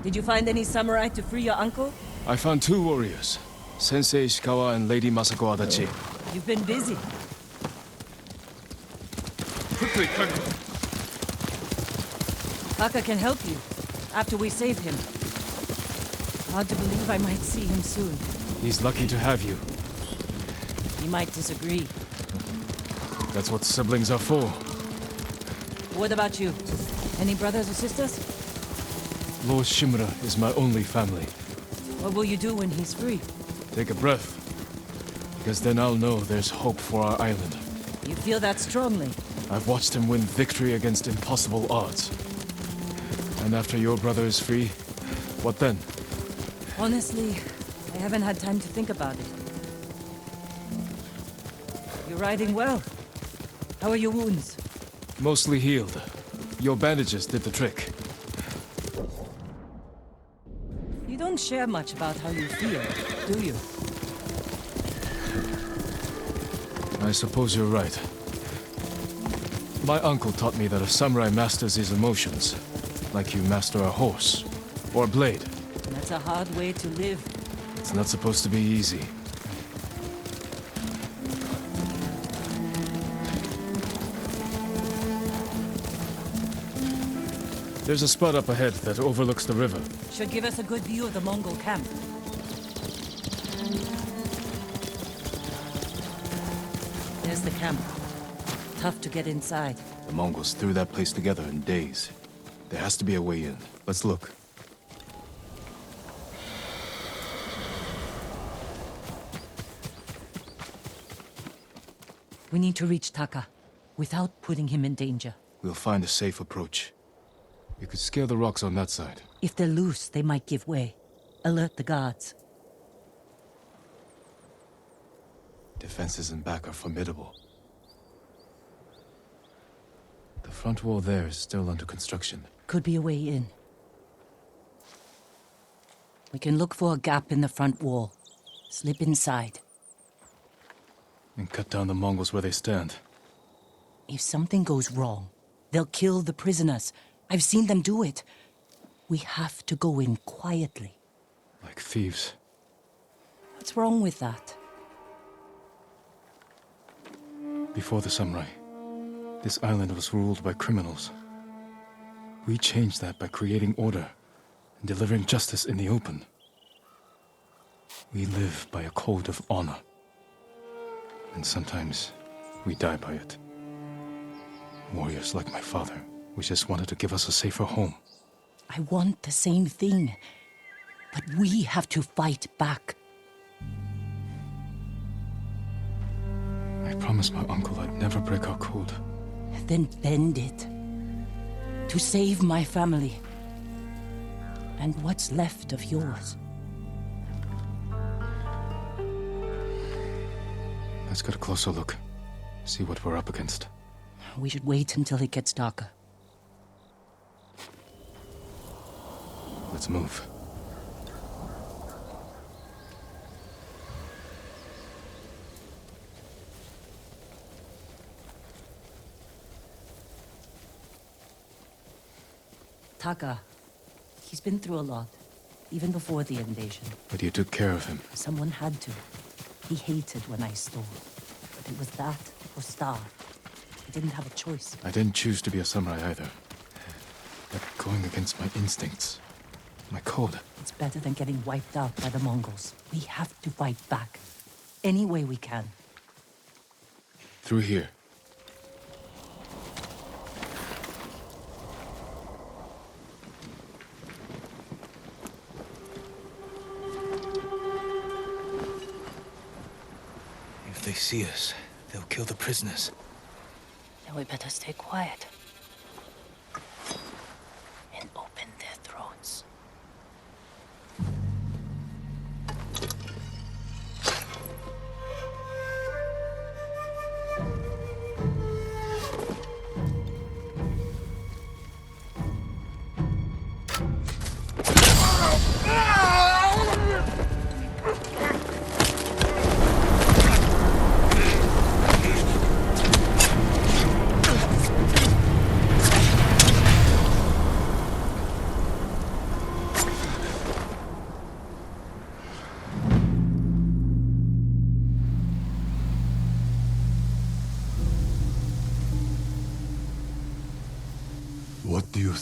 Did you find any samurai to free your uncle? I found 2 warriors. Sensei Ishikawa and Lady Masako Adachi. You've been busy. Quickly, Kaku! Taka can help you, after we save him. Hard to believe I might see him soon. He's lucky to have you. He might disagree. That's what siblings are for. What about you? Any brothers or sisters? Lord Shimura is my only family. What will you do when he's free? Take a breath. Because then I'll know there's hope for our island. You feel that strongly? I've watched him win victory against impossible odds. And after your brother is free, what then? Honestly, I haven't had time to think about it. You're riding well. How are your wounds? Mostly healed. Your bandages did the trick. You don't share much about how you feel, do you? I suppose you're right. My uncle taught me that a samurai masters his emotions, like you master a horse, or a blade. That's a hard way to live. It's not supposed to be easy. There's a spot up ahead that overlooks the river. Should give us a good view of the Mongol camp. There's the camp. Tough to get inside. The Mongols threw that place together in days. There has to be a way in. Let's look. We need to reach Taka, without putting him in danger. We'll find a safe approach. You could scale the rocks on that side. If they're loose, they might give way. Alert the guards. Defenses in back are formidable. The front wall there is still under construction. Could be a way in. We can look for a gap in the front wall. Slip inside. And cut down the Mongols where they stand. If something goes wrong, they'll kill the prisoners. I've seen them do it. We have to go in quietly. Like thieves. What's wrong with that? Before the samurai, this island was ruled by criminals. We changed that by creating order and delivering justice in the open. We live by a code of honor. And sometimes we die by it. Warriors like my father, we just wanted to give us a safer home. I want the same thing. But we have to fight back. I promised my uncle I'd never break our code. Then bend it. To save my family. And what's left of yours. Let's get a closer look. See what we're up against. We should wait until it gets darker. Let's move. Taka, he's been through a lot, even before the invasion. But you took care of him. Someone had to. He hated when I stole. But it was that or starve. I didn't have a choice. I didn't choose to be a samurai either. But going against my instincts, my code. It's better than getting wiped out by the Mongols. We have to fight back. Any way we can. Through here. If they see us, they'll kill the prisoners. Then we better stay quiet. And open their throats.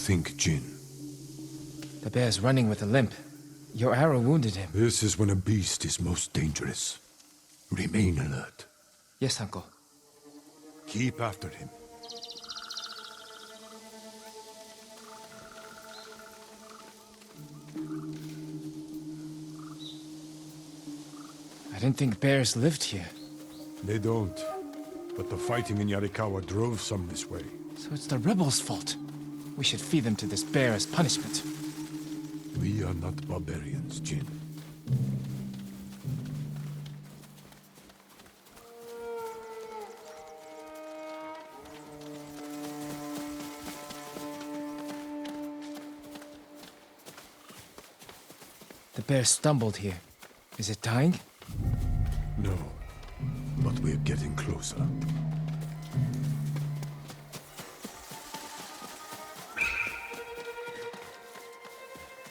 think, Jin? The bear's running with a limp. Your arrow wounded him. This is when a beast is most dangerous. Remain alert. Yes, uncle. Keep after him. I didn't think bears lived here. They don't. But the fighting in Yarikawa drove some this way. So it's the rebels' fault. We should feed them to this bear as punishment. We are not barbarians, Jin. The bear stumbled here. Is it dying? No. But we're getting closer.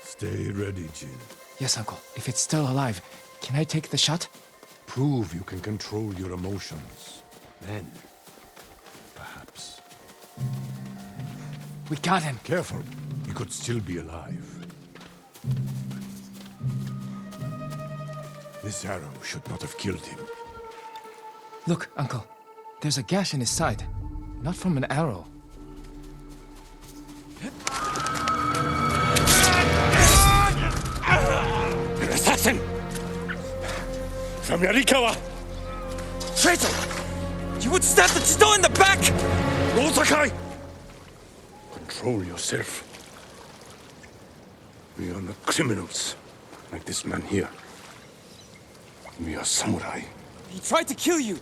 Stay ready, Jin. Yes, uncle. If it's still alive, can I take the shot? Prove you can control your emotions. Then, perhaps. We got him. Careful. He could still be alive. This arrow should not have killed him. Look, uncle. There's a gash in his side. Not from an arrow. An assassin! From Yarikawa! Traitor! You would stab the Chido in the back! Rosakai! Control yourself. We are not criminals, like this man here. We are samurai. He tried to kill you!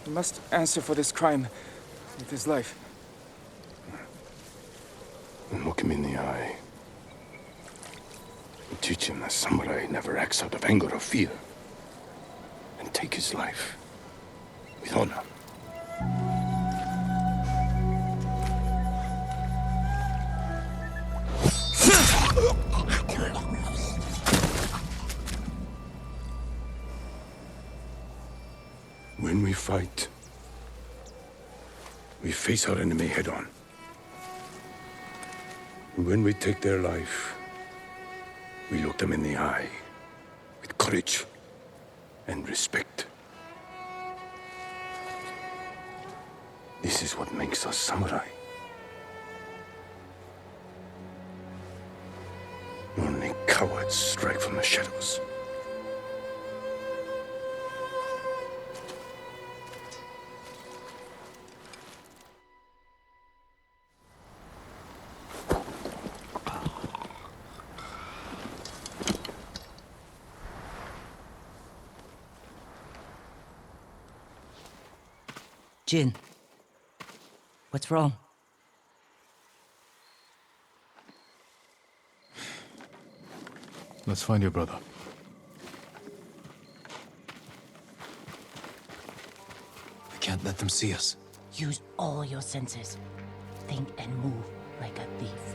He must answer for this crime with his life. And look him in the eye. And teach him that samurai never acts out of anger or fear. And take his life with honor. When we fight, we face our enemy head-on. When we take their life, we look them in the eye with courage and respect. This is what makes us samurai. Only cowards strike from the shadows. Jin, what's wrong? Let's find your brother. We can't let them see us. Use all your senses. Think and move like a thief.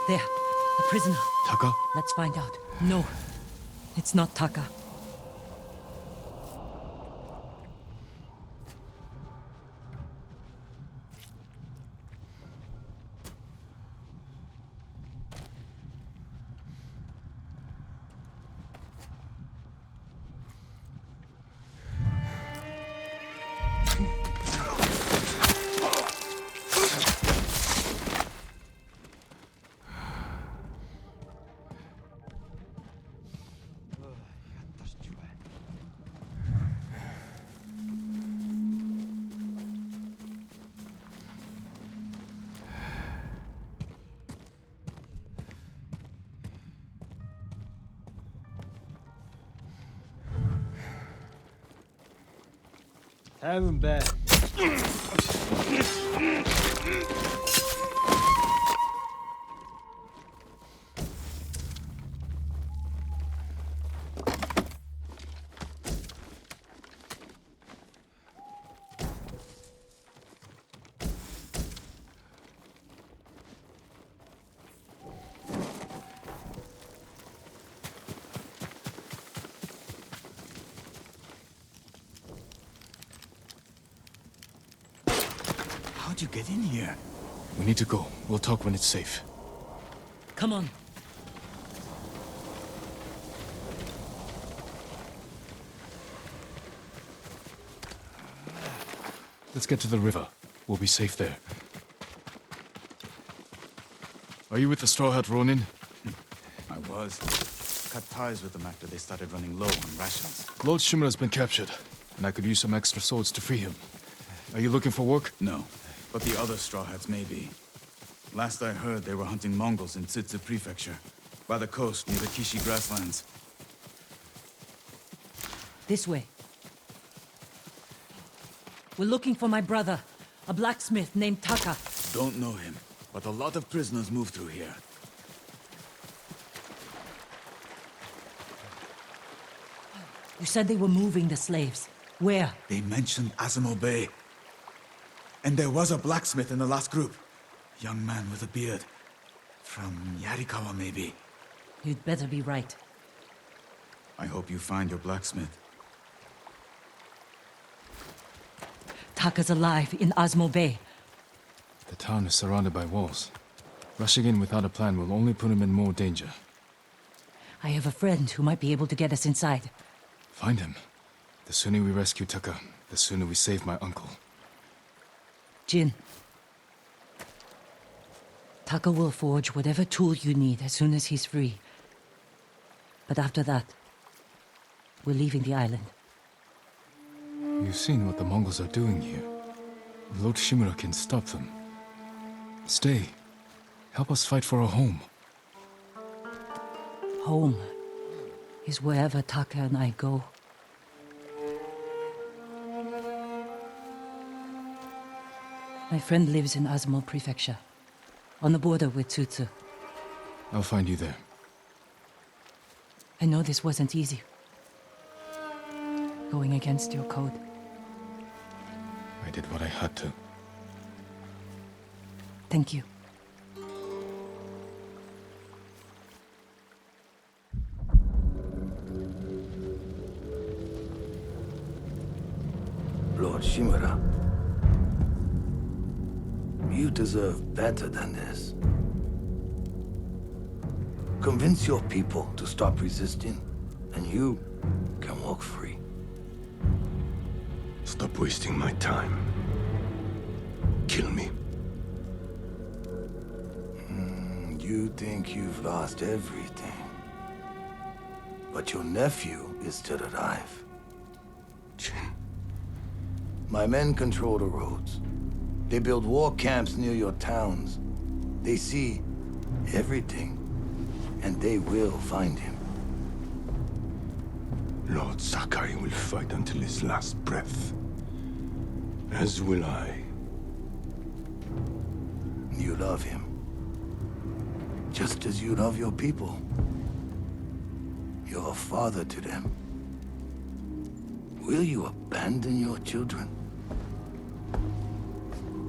There, a prisoner. Taka? Let's find out. No, it's not Taka. Have him back. How'd you get in here? We need to go. We'll talk when it's safe. Come on. Let's get to the river. We'll be safe there. Are you with the Straw Hat Ronin? I was. Cut ties with them after they started running low on rations. Lord Shimura's been captured, and I could use some extra swords to free him. Are you looking for work? No, but the other Straw Hats may be. Last I heard, they were hunting Mongols in Tsutsu Prefecture, by the coast near the Kishi grasslands. This way. We're looking for my brother, a blacksmith named Taka. Don't know him, but a lot of prisoners move through here. You said they were moving the slaves. Where? They mentioned Azamo Bay. And there was a blacksmith in the last group. Young man with a beard. From Yarikawa, maybe. You'd better be right. I hope you find your blacksmith. Taka's alive in Osmo Bay. The town is surrounded by walls. Rushing in without a plan will only put him in more danger. I have a friend who might be able to get us inside. Find him. The sooner we rescue Taka, the sooner we save my uncle. Jin. Taka will forge whatever tool you need as soon as he's free. But after that, we're leaving the island. You've seen what the Mongols are doing here. Lord Shimura can stop them. Stay. Help us fight for a home. Home is wherever Taka and I go. My friend lives in Azamo Prefecture, on the border with Tsutsu. I'll find you there. I know this wasn't easy. Going against your code. I did what I had to. Thank you. Lord Shimura, you deserve better than this. Convince your people to stop resisting, and you can walk free. Stop wasting my time. Kill me. You think you've lost everything. But your nephew is still alive. Jin. My men control the roads. They build war camps near your towns. They see everything, and they will find him. Lord Sakai will fight until his last breath. As will I. You love him. Just as you love your people. You're a father to them. Will you abandon your children?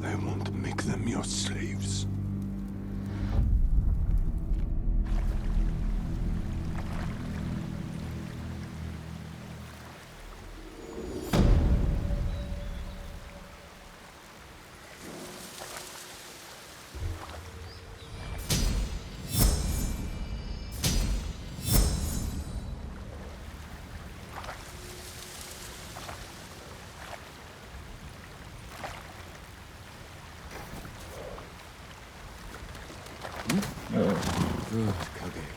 I won't make them your slaves. Good, Kage.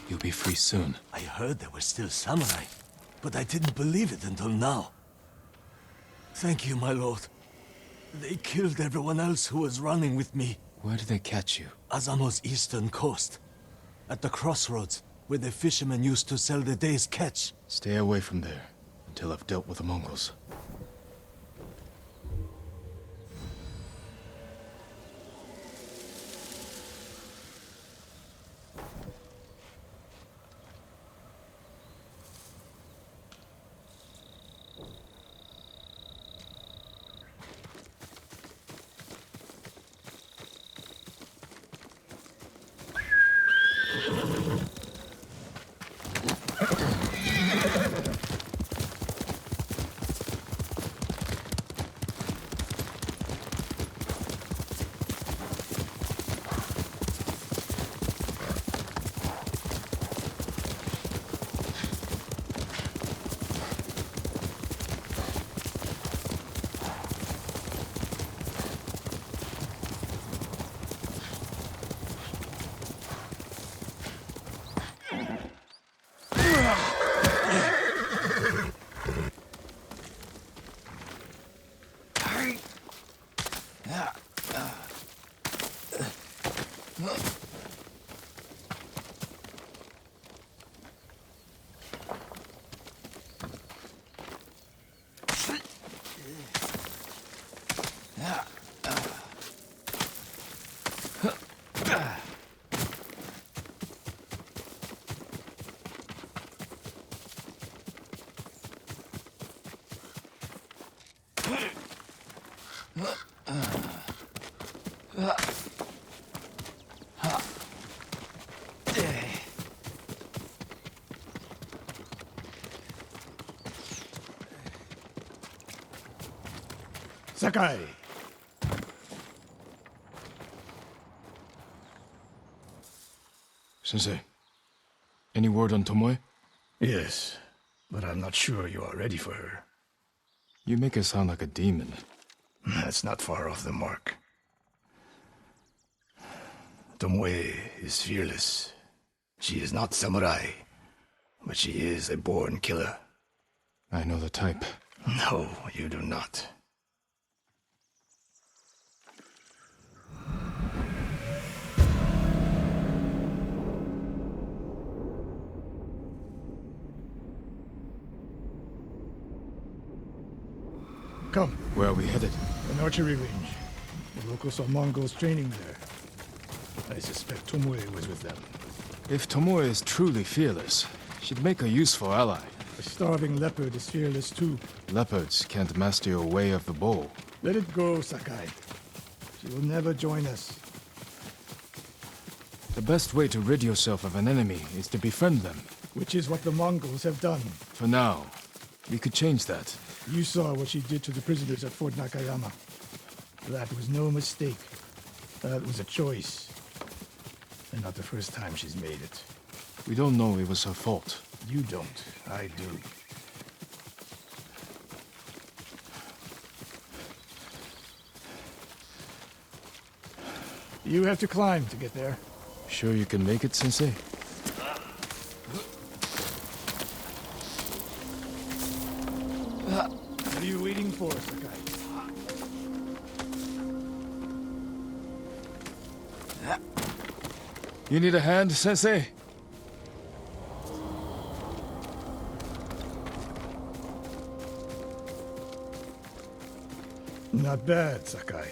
You'll be free soon. I heard there were still samurai, but I didn't believe it until now. Thank you, my lord. They killed everyone else who was running with me. Where did they catch you? Azamo's eastern coast. At the crossroads, where the fishermen used to sell the day's catch. Stay away from there until I've dealt with the Mongols. Sakai! Sensei, any word on Tomoe? Yes, but I'm not sure you are ready for her. You make her sound like a demon. That's not far off the mark. Tomoe is fearless. She is not samurai, but she is a born killer. I know the type. No, you do not. Come, Where are we headed? an archery range. The locals saw Mongols training there. I suspect Tomoe was with them. If Tomoe is truly fearless, she'd make a useful ally. A starving leopard is fearless too. Leopards can't master your way of the bow. Let it go, Sakai. She will never join us. The best way to rid yourself of an enemy is to befriend them. Which is what the Mongols have done. For now, we could change that. You saw what she did to the prisoners at Fort Nakayama. That was no mistake. That was a choice. And not the first time she's made it. We don't know it was her fault. You don't. I do. You have to climb to get there. Sure you can make it, Sensei? What are you waiting for, Sakai? You need a hand, Sensei? Not bad, Sakai.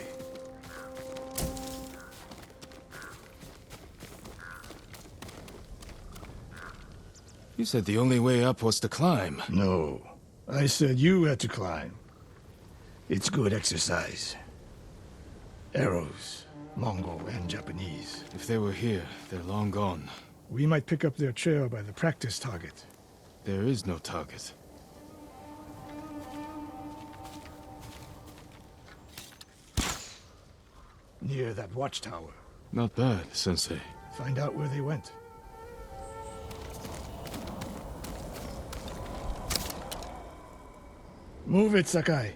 You said the only way up was to climb. No. I said you had to climb. It's good exercise. Arrows, Mongol and Japanese. If they were here, they're long gone. We might pick up their trail by the practice target. There is no target. Near that watchtower. Not bad, Sensei. Find out where they went. Move it, Sakai.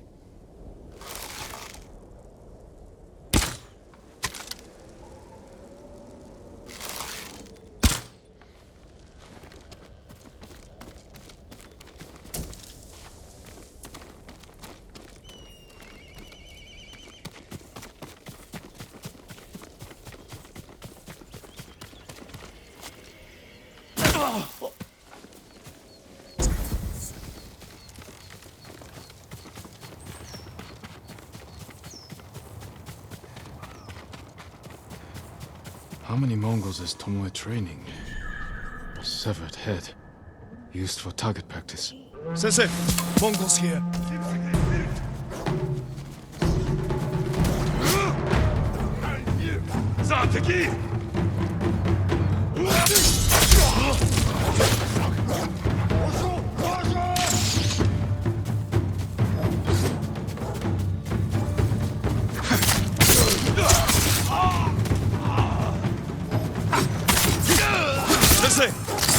How many Mongols is Tomoe training? Severed head. Used for target practice. Sensei, Mongols here. Sensei,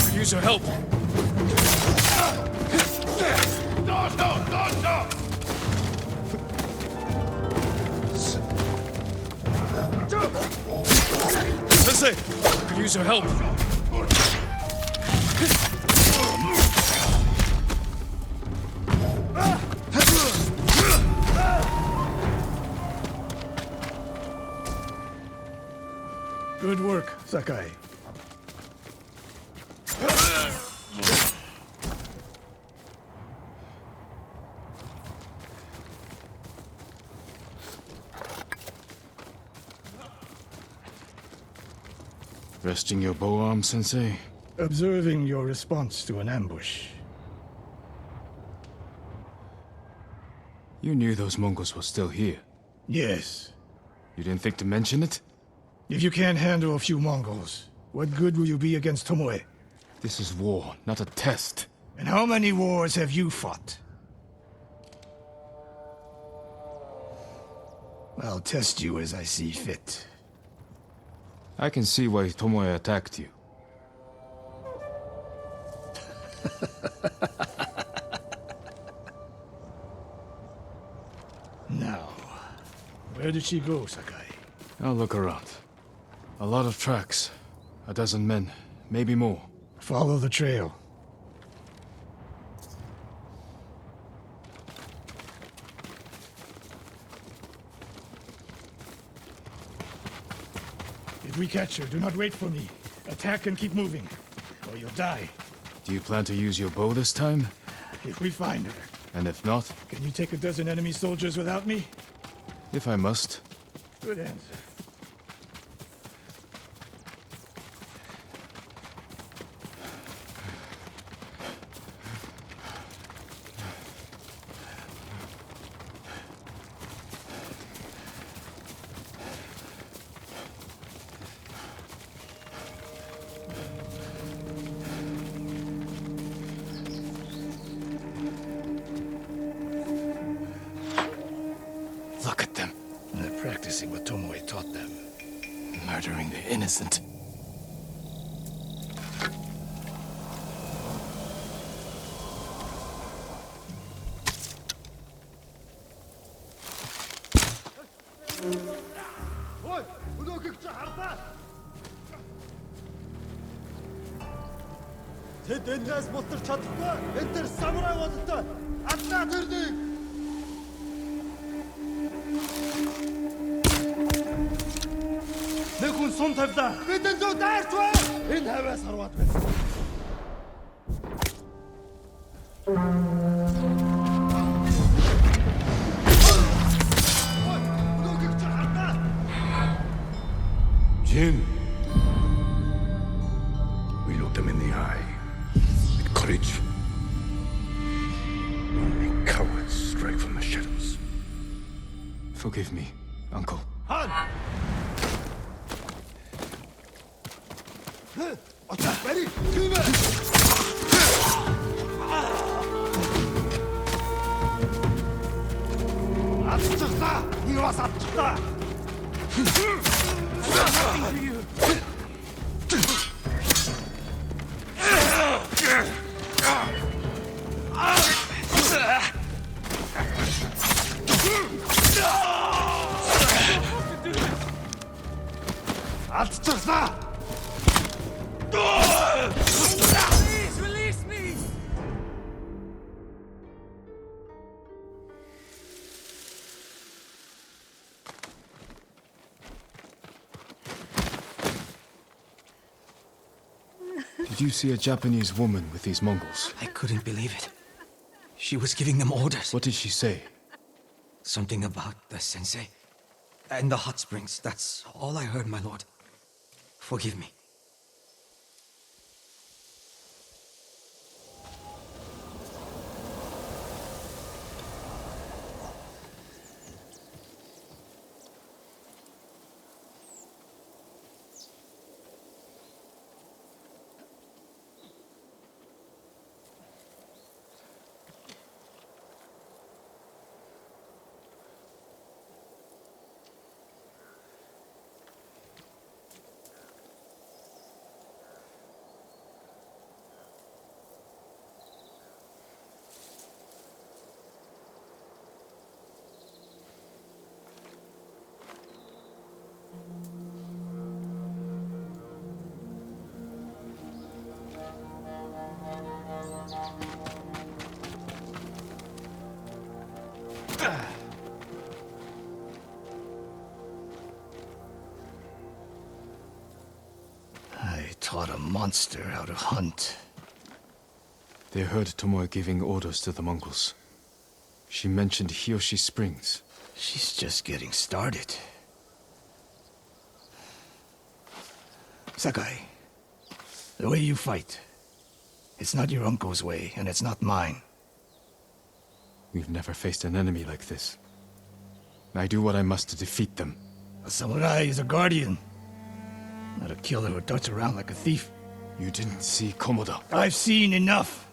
could use your help. Sensei, could use your help. Good work, Sakai. Resting your bow arm, Sensei? Observing your response to an ambush. You knew those Mongols were still here. Yes. You didn't think to mention it? If you can't handle a few Mongols, what good will you be against Tomoe? This is war, not a test. And how many wars have you fought? I'll test you as I see fit. I can see why Tomoe attacked you. Now, where did she go, Sakai? I'll look around. A lot of tracks. A dozen men, maybe more. Follow the trail. If we catch her, do not wait for me. Attack and keep moving, or you'll die. Do you plan to use your bow this time? If we find her. And if not, Can you take a dozen enemy soldiers without me? if I must. Good answer. Look at them, They're practicing what Tomoe taught them. murdering the innocent. Тэд энэс мултарч чадахгүй. Энд тэр самурай болтой. Аднаа тэрнийг. Нэг хүн сум тавьлаа. Бидэн зөв дайрч бай. Энэ хаваас харваад байна. Jin. We looked them in the eye. With courage. Only cowards strike from the shadows. Forgive me, Uncle. Очоо барь. Гүмэ. Атчихлаа. Би бас атчихлаа. Атчихлаа. Please release me. Did you see a Japanese woman with these Mongols? I couldn't believe it. She was giving them orders. What did she say? Something about the sensei. And the hot springs. That's all I heard, my lord. Forgive me. I taught a monster how to hunt. They heard Tomoe giving orders to the Mongols. She mentioned Hiyoshi Springs. She's just getting started. Sakai, the way you fight, it's not your uncle's way, and it's not mine. We've never faced an enemy like this. I do what I must to defeat them. A samurai is a guardian, not a killer who darts around like a thief. You didn't see Komoda. I've seen enough.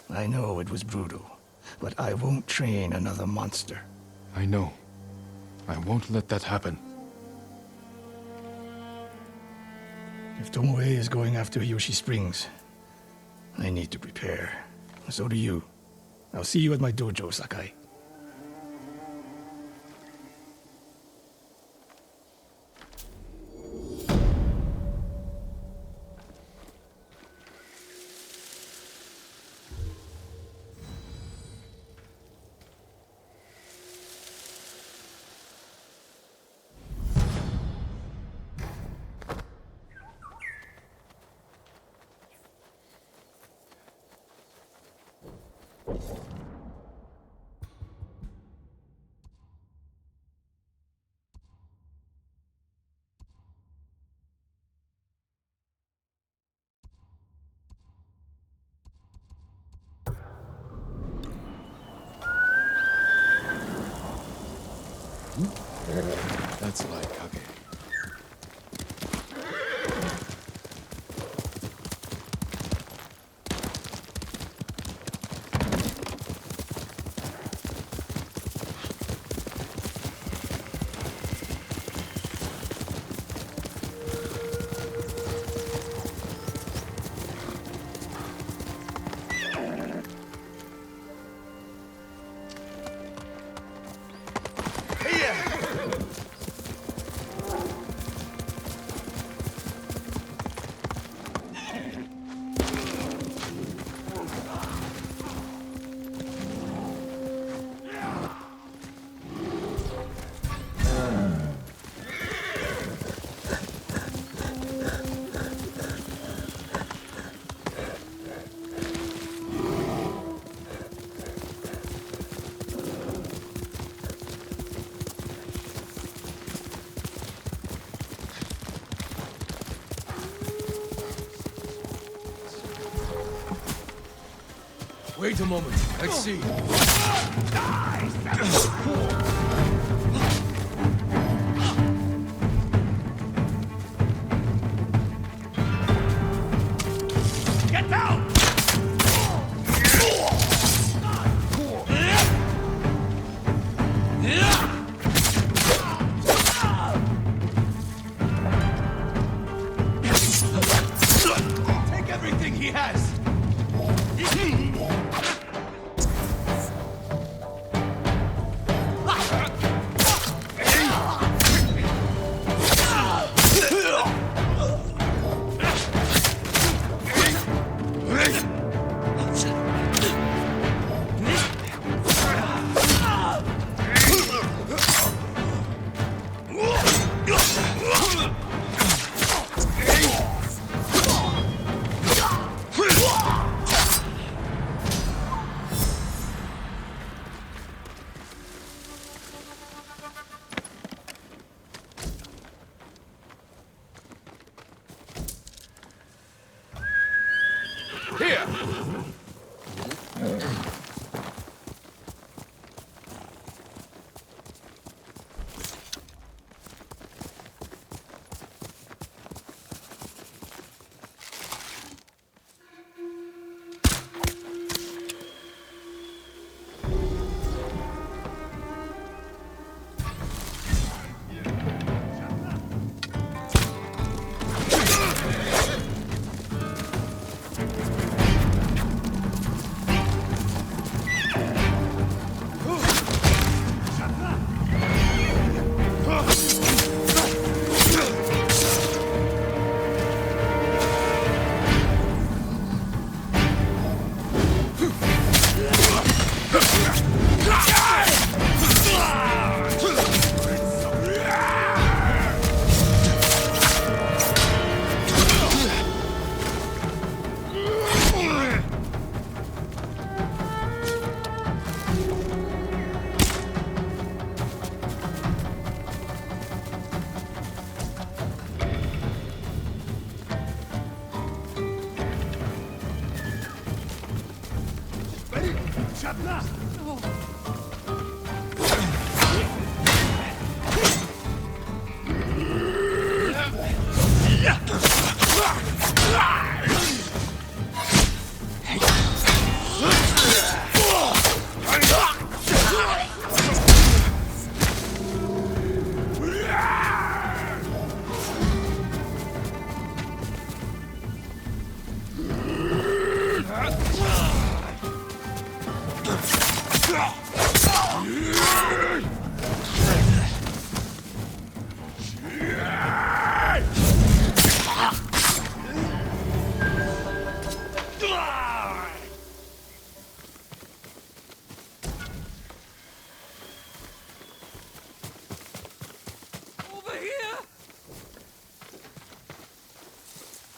I know it was brutal, but I won't train another monster. I know. I won't let that happen. If Tomoe is going after Yoshi Springs, I need to prepare. So do you. I'll see you at my dojo, Sakai. That's like Kage. Wait a moment. Let's see. Get down! Take everything he has!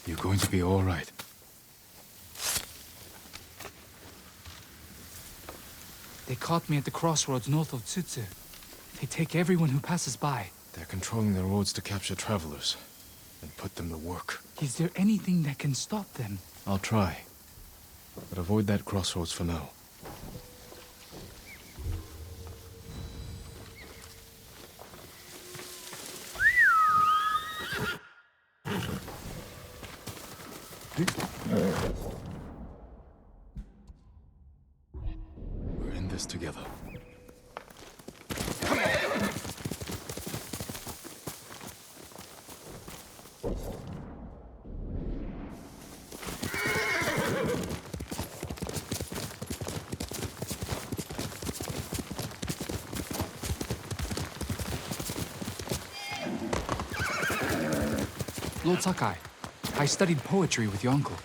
You're going to be all right. They caught me at the crossroads north of Tsutsu. They take everyone who passes by. They're controlling the roads to capture travelers and put them to work. Is there anything that can stop them? I'll try, but avoid that crossroads for now. We're in this together. Lord Sakai, I studied poetry with your uncle.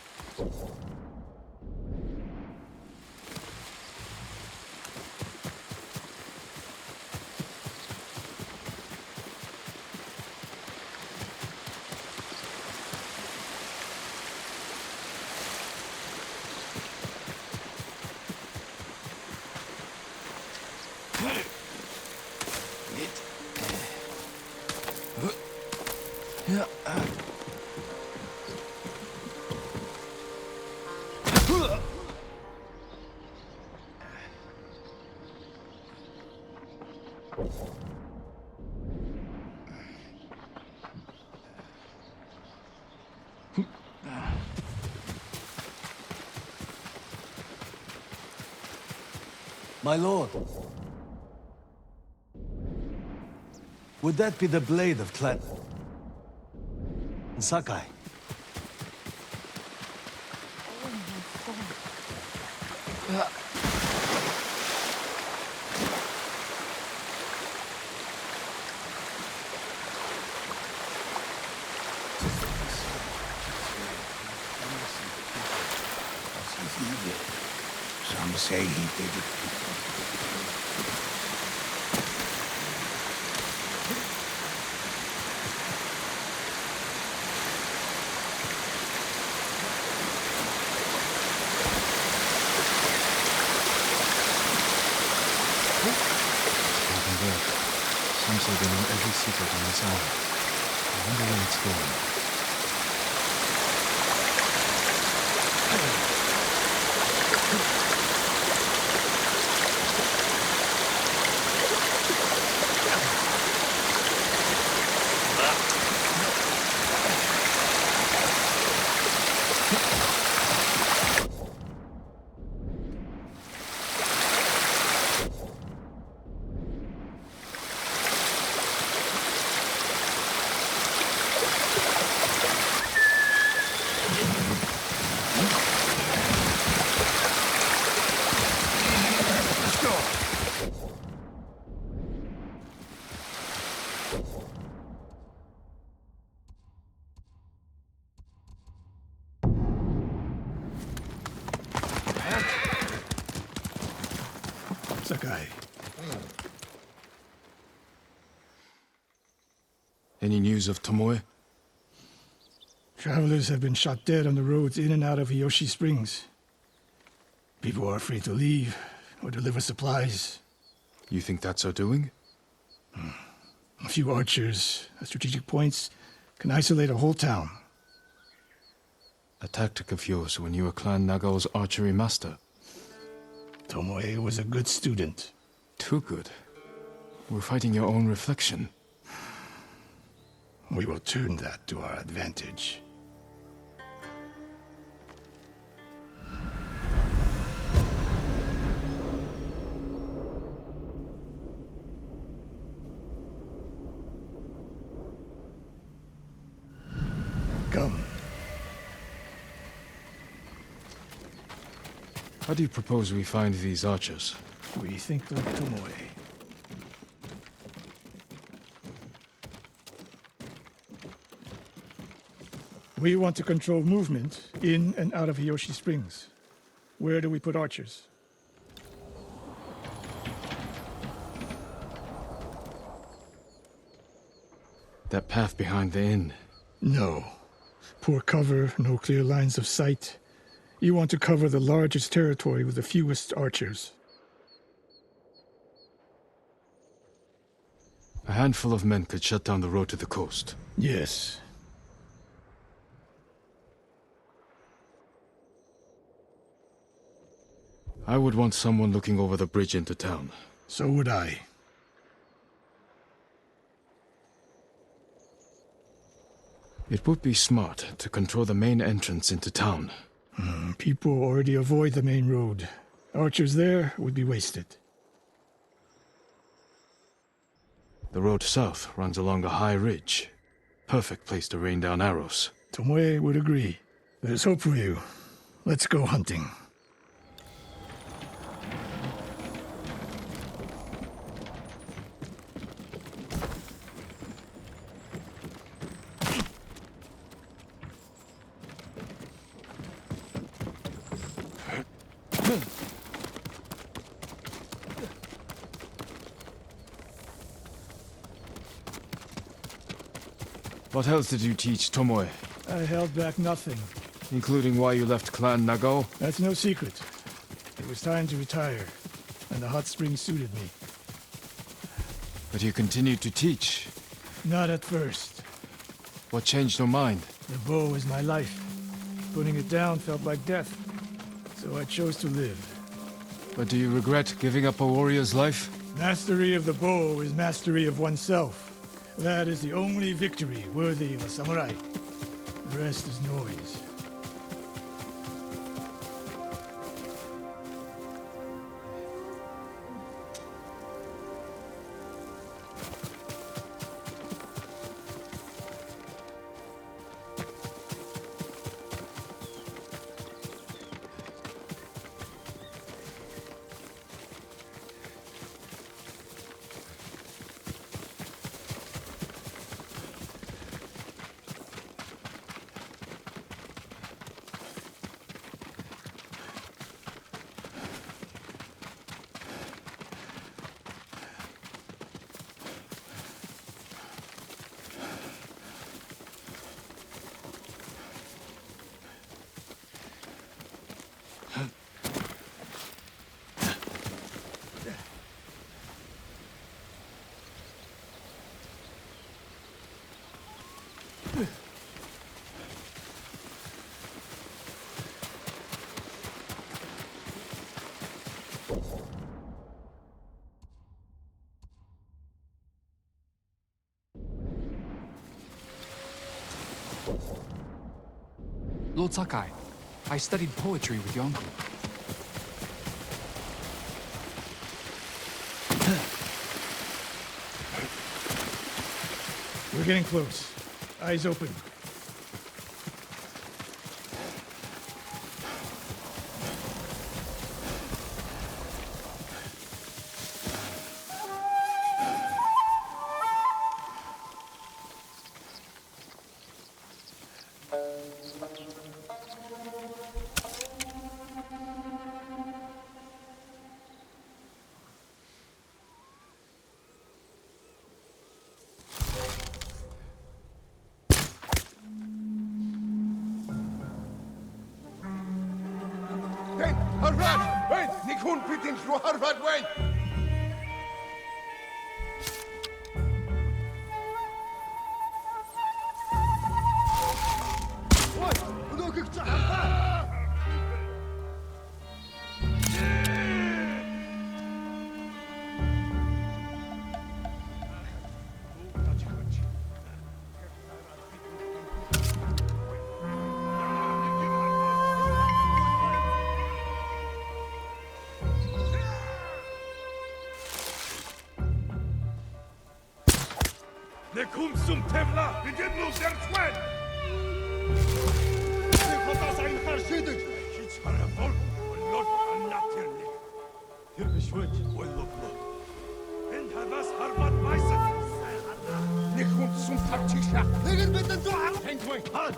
My lord. Would that be the blade of Clan Sakai? Some say he did it. Welcome back. Some say they know every secret on this island. I wonder where it's going. Sakai, Any news of Tomoe? travelers have been shot dead on the roads in and out of Hiyoshi Springs. People are afraid to leave or deliver supplies. You think that's her doing? A few archers at strategic points can isolate a whole town. A tactic of yours when you were Clan Nagao's archery master. Tomoe was a good student. Too good. We're fighting your own reflection. We will turn that to our advantage. Come. How do you propose we find these archers? We think like Tomoe. We want to control movement in and out of Hiyoshi Springs. Where do we put archers? That path behind the inn. No. Poor cover, no clear lines of sight. You want to cover the largest territory with the fewest archers. A handful of men could shut down the road to the coast. Yes. I would want someone looking over the bridge into town. So would I. It would be smart to control the main entrance into town. People already avoid the main road. Archers there would be wasted. The road south runs along a high ridge. Perfect place to rain down arrows. Tomoe would agree. There's hope for you. Let's go hunting. What else did you teach Tomoe? I held back nothing. Including why you left Clan Nagao? That's no secret. It was time to retire, and the hot spring suited me. But you continued to teach. Not at first. What changed your mind? The bow is my life. Putting it down felt like death, so I chose to live. But do you regret giving up a warrior's life? Mastery of the bow is mastery of oneself. That is the only victory worthy of a samurai. The rest is noise. Lord Sakai, I studied poetry with your uncle. We're getting close. Eyes open. Harvard! Wait! Nikun pitin through Harvard, wait! What? Look at that! Nekum sum tevla! We didn't lose their sweat! Sen karşıydık. Hiç harafol! Lord anlatırlı! Tirpişvit. Walloplo! And havas Harvard Meissen! Nekum sum tartışa! Negin bitten duha. Pentway! Han!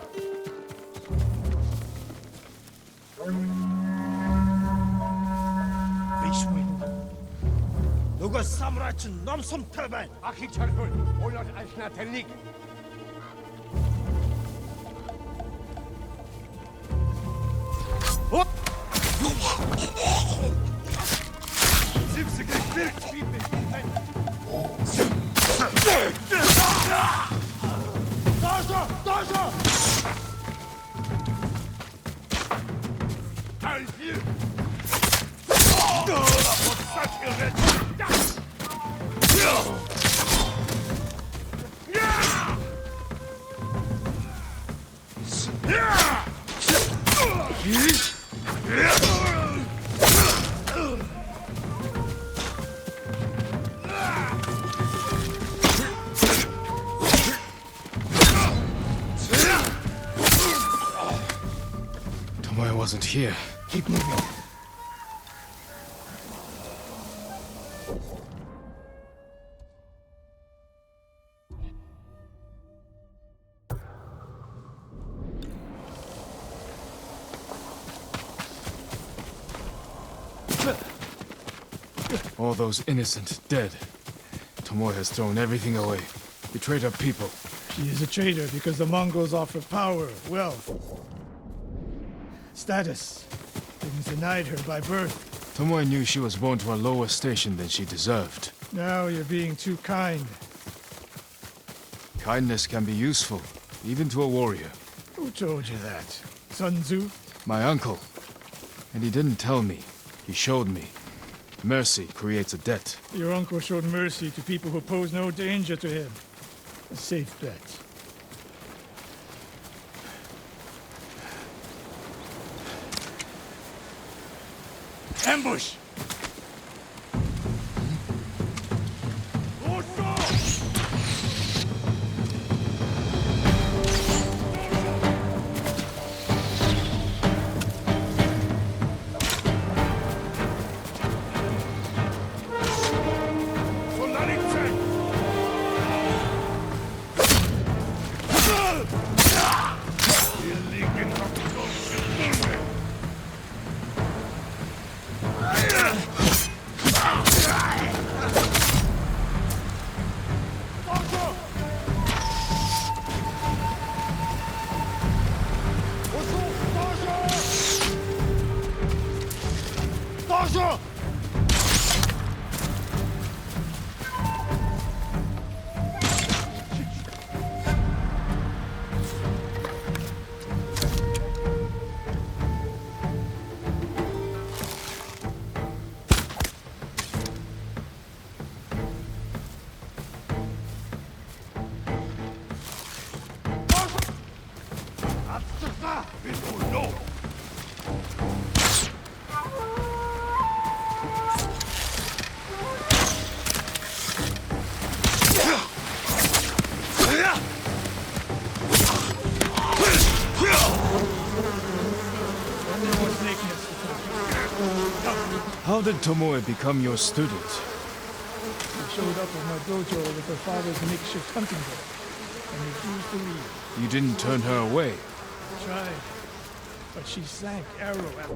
Bishwin. 누가 사무라이친 넘섬 탈반. Akhi charhul! Olar alna tellik! Tomoe wasn't here. Keep moving. All those innocent dead. Tomoe has thrown everything away. Betrayed her people. She is a traitor because the Mongols offer power, wealth, status. Things denied her by birth. Tomoe knew she was born to a lower station than she deserved. Now you're being too kind. Kindness can be useful, even to a warrior. Who told you that? Sun Tzu? My uncle. And he didn't tell me. He showed me. Mercy creates a debt. Your uncle showed mercy to people who pose no danger to him. A safe bet. Ambush! How did Tomoe become your student? She showed up at my dojo with her father's makeshift hunting bow, and refused to leave. You didn't turn her away. I tried, but she sank arrow after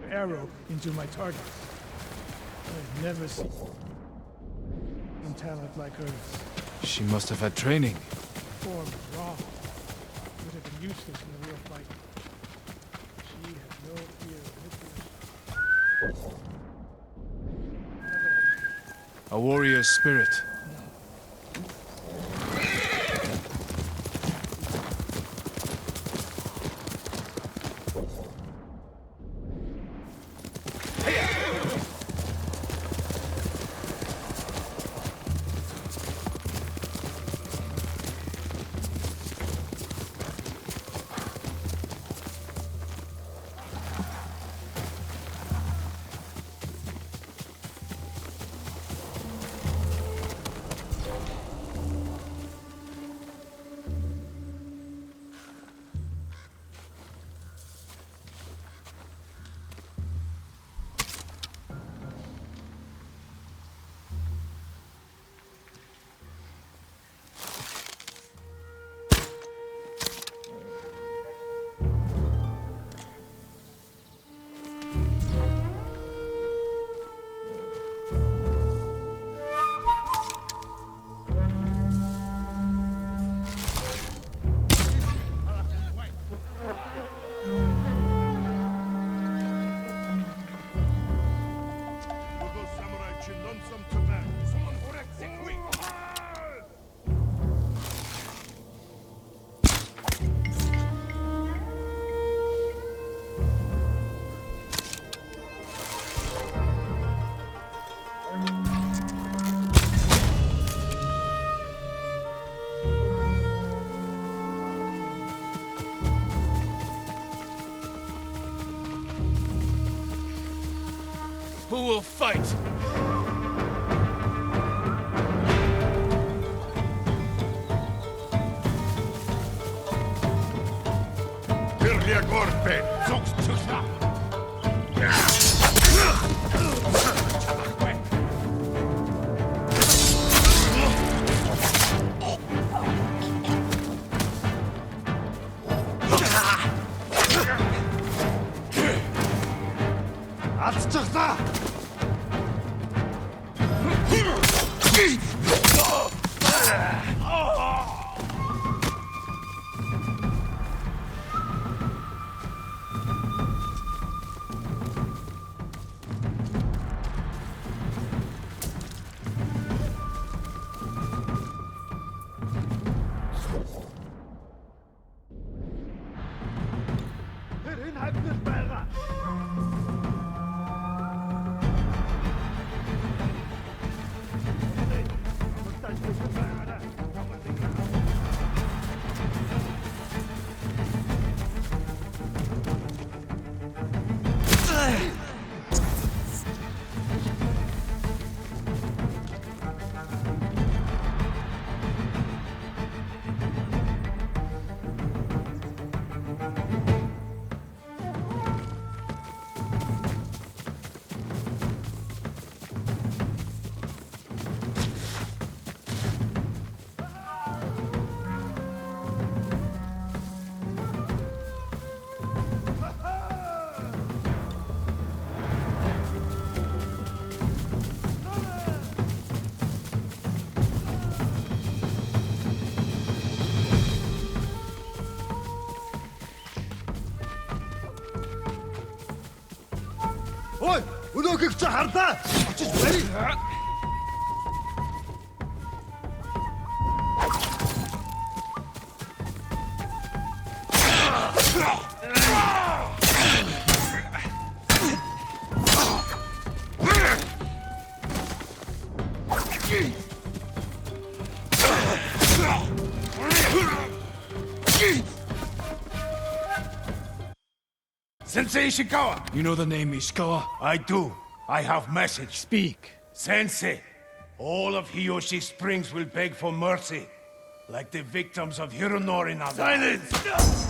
arrow into my target. I've never seen talent like hers. She must have had training. Form is wrong. Would have been useless in a real fight. She had no fear of victory. A warrior's spirit. Who will fight? Pirlia Gorpe, Tsushima. Атчихлаа! Тэр энэ хавьд байгаа. Ой, өнөөхийг чи харлаа. Очиж барь. Sensei Ishikawa! You know the name Ishikawa? I do. I have message. Speak. Sensei, all of Hiyoshi Springs will beg for mercy, like the victims of Hironori Naga. Silence!